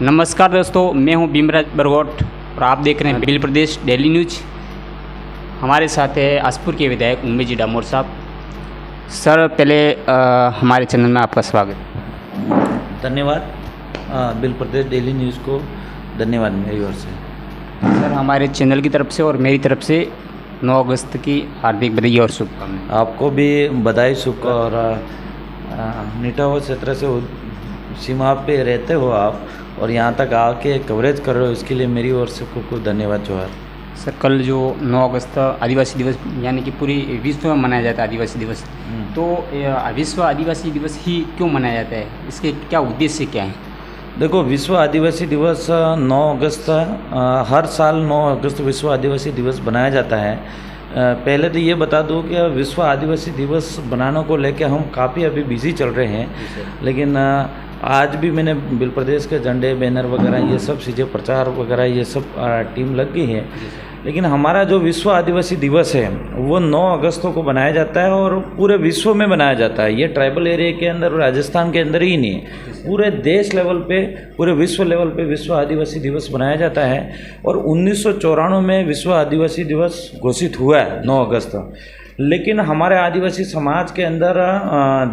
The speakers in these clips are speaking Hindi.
नमस्कार दोस्तों, मैं हूं भीमराज बरगोट और आप देख रहे हैं बिल प्रदेश डेली न्यूज। हमारे साथ है आसपुर के विधायक उमेश जी डामोर साहब। सर, पहले हमारे चैनल में आपका स्वागत। धन्यवाद। बिल प्रदेश डेली न्यूज़ को धन्यवाद मेरी ओर से। सर, हमारे चैनल की तरफ से और मेरी तरफ से 9 अगस्त की हार्दिक बधाई और शुभकामनाएं। आपको भी बधाई शुभ और निटावा क्षेत्र से सीमा पे रहते हो आप और यहाँ तक आके कवरेज कर रहे हो, इसके लिए मेरी ओर से खूब खूब धन्यवाद जोहार। सर, कल जो 9 अगस्त आदिवासी दिवस यानी कि पूरी विश्व में मनाया जाता है आदिवासी दिवस, तो विश्व आदिवासी दिवस ही क्यों मनाया जाता है? इसके क्या उद्देश्य क्या है? देखो, विश्व आदिवासी दिवस 9 अगस्त हर साल 9 अगस्त विश्व आदिवासी दिवस बनाया जाता है। पहले तो ये बता दूं कि विश्व आदिवासी दिवस बनाने को लेकर हम काफ़ी अभी बिजी चल रहे हैं, लेकिन आज भी मैंने बिल प्रदेश के झंडे, बैनर वगैरह ये सब चीज़ें, प्रचार वगैरह ये सब टीम लग गई है। लेकिन हमारा जो विश्व आदिवासी दिवस है वो 9 अगस्त को बनाया जाता है और पूरे विश्व में बनाया जाता है। ये ट्राइबल एरिया के अंदर, राजस्थान के अंदर ही नहीं है, पूरे देश लेवल पे, पूरे विश्व लेवल पे विश्व आदिवासी दिवस बनाया जाता है। और 1994 में विश्व आदिवासी दिवस घोषित हुआ है 9 अगस्त। लेकिन हमारे आदिवासी समाज के अंदर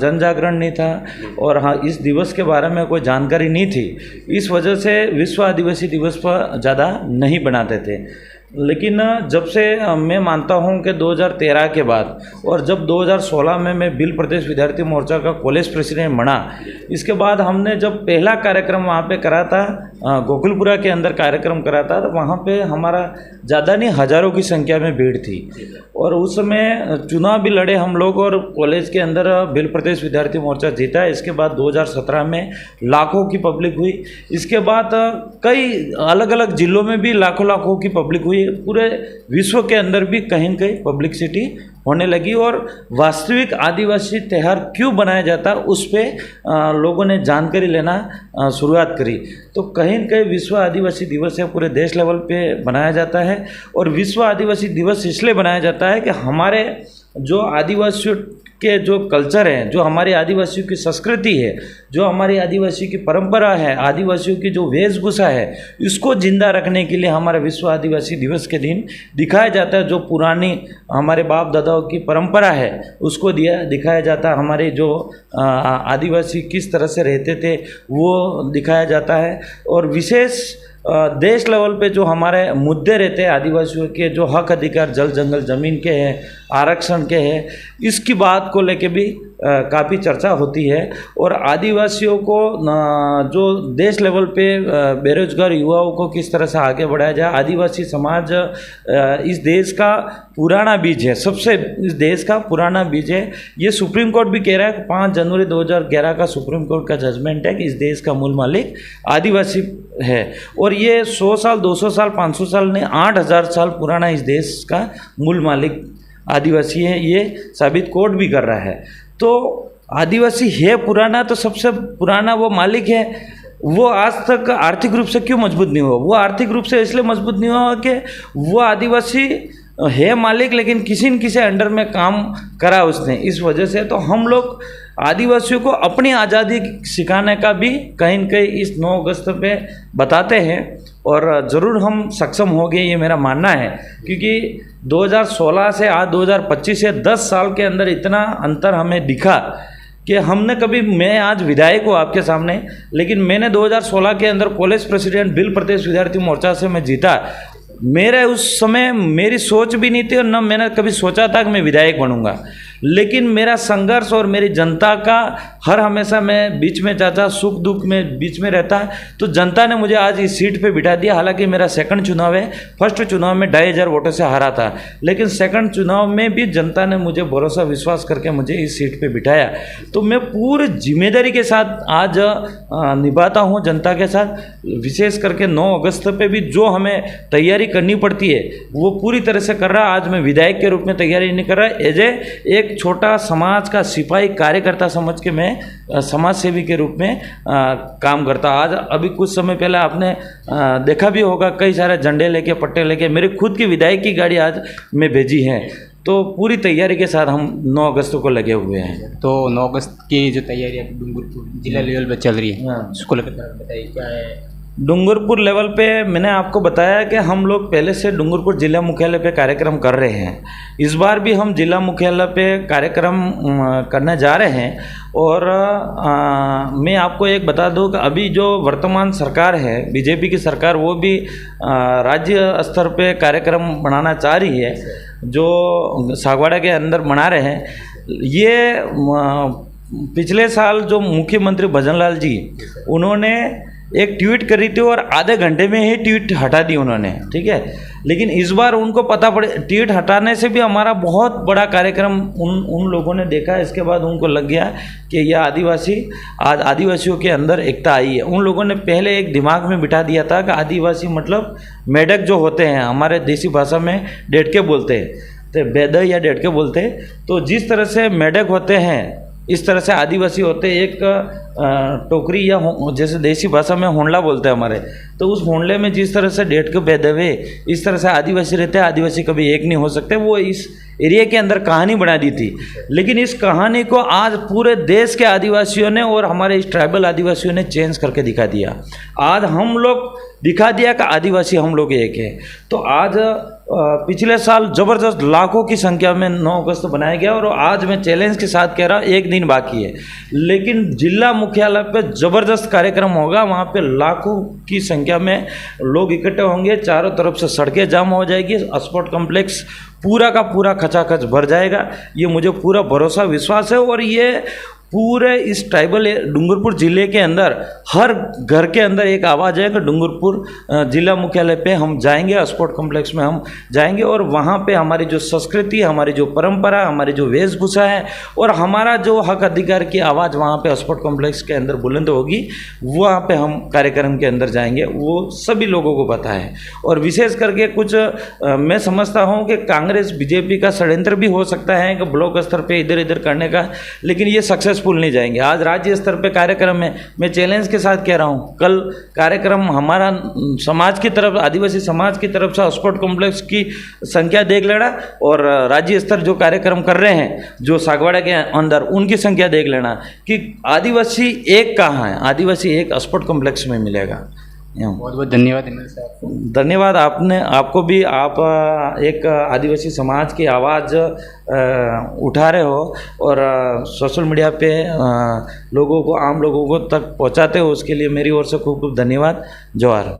जन जागरण नहीं था और हाँ, इस दिवस के बारे में कोई जानकारी नहीं थी। इस वजह से विश्व आदिवासी दिवस पर ज़्यादा नहीं बनाते थे। लेकिन जब से मैं मानता हूं कि 2013 के बाद और जब 2016 में मैं बिल प्रदेश विद्यार्थी मोर्चा का कॉलेज प्रेसिडेंट बना, इसके बाद हमने जब पहला कार्यक्रम वहाँ पे करा था, गोकुलपुरा के अंदर कार्यक्रम करा था, तो वहाँ पे हमारा ज़्यादा नहीं हज़ारों की संख्या में भीड़ थी। और उस समय चुनाव भी लड़े हम लोग और कॉलेज के अंदर बिल प्रदेश विद्यार्थी मोर्चा जीता। इसके बाद 2017 में लाखों की पब्लिक हुई। इसके बाद कई अलग अलग जिलों में भी लाखों की पब्लिक हुई। पूरे विश्व के अंदर भी कहीं न कहीं पब्लिसिटी होने लगी और वास्तविक आदिवासी त्यौहार क्यों बनाया जाता है उस पर लोगों ने जानकारी लेना शुरुआत करी। तो कहीं न कहीं विश्व आदिवासी दिवस है पूरे देश लेवल पे बनाया जाता है। और विश्व आदिवासी दिवस इसलिए बनाया जाता है कि हमारे जो आदिवासियों के जो कल्चर है, जो हमारी आदिवासियों की संस्कृति है, जो हमारी आदिवासियों की परंपरा है, आदिवासियों की जो वेशभूषा है, इसको जिंदा रखने के लिए हमारे विश्व आदिवासी दिवस के दिन दिखाया जाता है। जो पुरानी हमारे बाप दादाओं की परंपरा है उसको दिखाया जाता है। हमारे जो आदिवासी किस तरह से रहते थे वो दिखाया जाता है। और विशेष देश लेवल पे जो हमारे मुद्दे रहते हैं आदिवासियों के, जो हक अधिकार जल जंगल ज़मीन के हैं, आरक्षण के हैं, इसकी बात को लेके भी काफ़ी चर्चा होती है। और आदिवासियों को जो देश लेवल पे बेरोजगार युवाओं को किस तरह से आगे बढ़ाया जाए। आदिवासी समाज इस देश का पुराना बीज है, सबसे इस देश का पुराना बीज है। ये सुप्रीम कोर्ट भी कह रहा है कि 5 जनवरी 2011 का सुप्रीम कोर्ट का जजमेंट है कि इस देश का मूल मालिक आदिवासी है। और ये 100 साल, 200 साल, 500 साल नहीं, 8000 साल पुराना इस देश का मूल मालिक आदिवासी है, ये साबित कोर्ट भी कर रहा है। तो आदिवासी है पुराना, तो सबसे पुराना वो मालिक है। वो आज तक आर्थिक रूप से क्यों मजबूत नहीं हुआ? वो आर्थिक रूप से इसलिए मजबूत नहीं हुआ कि वो आदिवासी है मालिक, लेकिन किसी न किसी अंडर में काम करा उसने। इस वजह से तो हम लोग आदिवासियों को अपनी आज़ादी सिखाने का भी कहीं न कहीं इस 9 अगस्त पे बताते हैं और ज़रूर हम सक्षम हो गए, ये मेरा मानना है। क्योंकि 2016 से आज 2025 से 10 साल के अंदर इतना अंतर हमें दिखा कि हमने कभी, मैं आज विधायक हूँ आपके सामने, लेकिन मैंने 2016 के अंदर कॉलेज प्रेसिडेंट बिल प्रदेश विद्यार्थी मोर्चा से मैं जीता। मेरे उस समय मेरी सोच भी नहीं थी और न मैंने कभी सोचा था कि मैं विधायक बनूंगा। लेकिन मेरा संघर्ष और मेरी जनता का हर हमेशा मैं बीच में जाता, सुख दुख में बीच में रहता, तो जनता ने मुझे आज इस सीट पे बिठा दिया। हालांकि मेरा सेकंड चुनाव है, फर्स्ट चुनाव में 2500 वोटों से हारा था, लेकिन सेकंड चुनाव में भी जनता ने मुझे भरोसा विश्वास करके मुझे इस सीट पे बिठाया। तो मैं पूरी जिम्मेदारी के साथ आज निभाता हूँ जनता के साथ। विशेष करके 9 अगस्त पे भी जो हमें तैयारी करनी पड़ती है वो पूरी तरह से कर रहा। आज मैं विधायक के रूप में तैयारी नहीं कर रहा, एज एक छोटा समाज का सिपाही कार्यकर्ता समझ के मैं समाज सेवी के रूप में काम करता। आज अभी कुछ समय पहले आपने देखा भी होगा, कई सारे झंडे लेके, पट्टे लेके मेरे खुद की विधायक की गाड़ी आज मैं भेजी है। तो पूरी तैयारी के साथ हम 9 अगस्त को लगे हुए हैं। तो 9 अगस्त की जो तैयारी डूंगरपुर जिला लेवल पर चल रही है, उसको लेकर बताइए क्या है? डूंगरपुर लेवल पे मैंने आपको बताया कि हम लोग पहले से डूंगरपुर जिला मुख्यालय पे कार्यक्रम कर रहे हैं। इस बार भी हम जिला मुख्यालय पे कार्यक्रम करने जा रहे हैं। और मैं आपको एक बता दूं कि अभी जो वर्तमान सरकार है, बीजेपी की सरकार, वो भी राज्य स्तर पे कार्यक्रम बनाना चाह रही है, जो सागवाड़ा के अंदर बना रहे हैं। ये पिछले साल जो मुख्यमंत्री भजनलाल जी, उन्होंने एक ट्वीट करी थी और आधे घंटे में ही ट्वीट हटा दी उन्होंने, ठीक है। लेकिन इस बार उनको पता पड़े, ट्वीट हटाने से भी हमारा बहुत बड़ा कार्यक्रम उन लोगों ने देखा। इसके बाद उनको लग गया कि यह आज आदिवासियों के अंदर एकता आई है। उन लोगों ने पहले एक दिमाग में बिठा दिया था कि आदिवासी मतलब मेढक जो होते हैं, हमारे देसी भाषा में डेढ़के बोलते हैं, तो बेद या डेढ़के बोलते हैं। तो जिस तरह से मेढक होते हैं, इस तरह से आदिवासी होते हैं। एक टोकरी या जैसे देसी भाषा में होंडला बोलते हैं हमारे, तो उस होंडले में जिस तरह से डेढ़ के बेदवे, इस तरह से आदिवासी रहते हैं। आदिवासी कभी एक नहीं हो सकते। वो इस एरिया के अंदर कहानी बना दी थी। लेकिन इस कहानी को आज पूरे देश के आदिवासियों ने और हमारे इस ट्राइबल आदिवासियों ने चेंज करके दिखा दिया। आज हम लोग दिखा दिया कि आदिवासी हम लोग एक है। तो आज पिछले साल ज़बरदस्त लाखों की संख्या में 9 अगस्त बनाया गया, और आज मैं चैलेंज के साथ कह रहा हूँ, एक दिन बाकी है, लेकिन जिला मुख्यालय पे ज़बरदस्त कार्यक्रम होगा। वहाँ पे लाखों की संख्या में लोग इकट्ठे होंगे। चारों तरफ से सड़कें जाम हो जाएगी। स्पोर्ट कॉम्प्लेक्स पूरा का पूरा खचाखच भर जाएगा। ये मुझे पूरा भरोसा विश्वास है। और ये पूरे इस ट्राइबल डूंगरपुर ज़िले के अंदर हर घर के अंदर एक आवाज़ है कि डूंगरपुर ज़िला मुख्यालय पे हम जाएंगे, स्पोर्ट कॉम्प्लेक्स में हम जाएंगे, और वहाँ पे हमारी जो संस्कृति, हमारी जो परंपरा, हमारी जो वेशभूषा है और हमारा जो हक अधिकार की आवाज़ वहाँ पे स्पोर्ट कॉम्प्लेक्स के अंदर बुलंद होगी। वहाँ पे हम कार्यक्रम के अंदर जाएंगे, वो सभी लोगों को पता है। और विशेष करके कुछ मैं समझता हूँ कि कांग्रेस बीजेपी का षड्यंत्र भी हो सकता है कि ब्लॉक स्तर पर इधर इधर करने का, लेकिन ये सक्सेसफुल नहीं जाएंगे। आज राज्य स्तर पे कार्यक्रम है। मैं चैलेंज के साथ कह रहा हूँ, कल कार्यक्रम हमारा समाज की तरफ, आदिवासी समाज की तरफ से स्पोर्ट कॉम्प्लेक्स की संख्या देख लेना, और राज्य स्तर जो कार्यक्रम कर रहे हैं जो सागवाड़ा के अंदर, उनकी संख्या देख लेना कि आदिवासी एक कहाँ है। आदिवासी एक स्पोर्ट कॉम्प्लेक्स में मिलेगा। बहुत बहुत धन्यवाद। धन्यवाद आपको भी। आप एक आदिवासी समाज की आवाज़ उठा रहे हो और सोशल मीडिया पे लोगों को, आम लोगों को तक पहुंचाते हो, उसके लिए मेरी ओर से खूब खूब धन्यवाद। जोहार।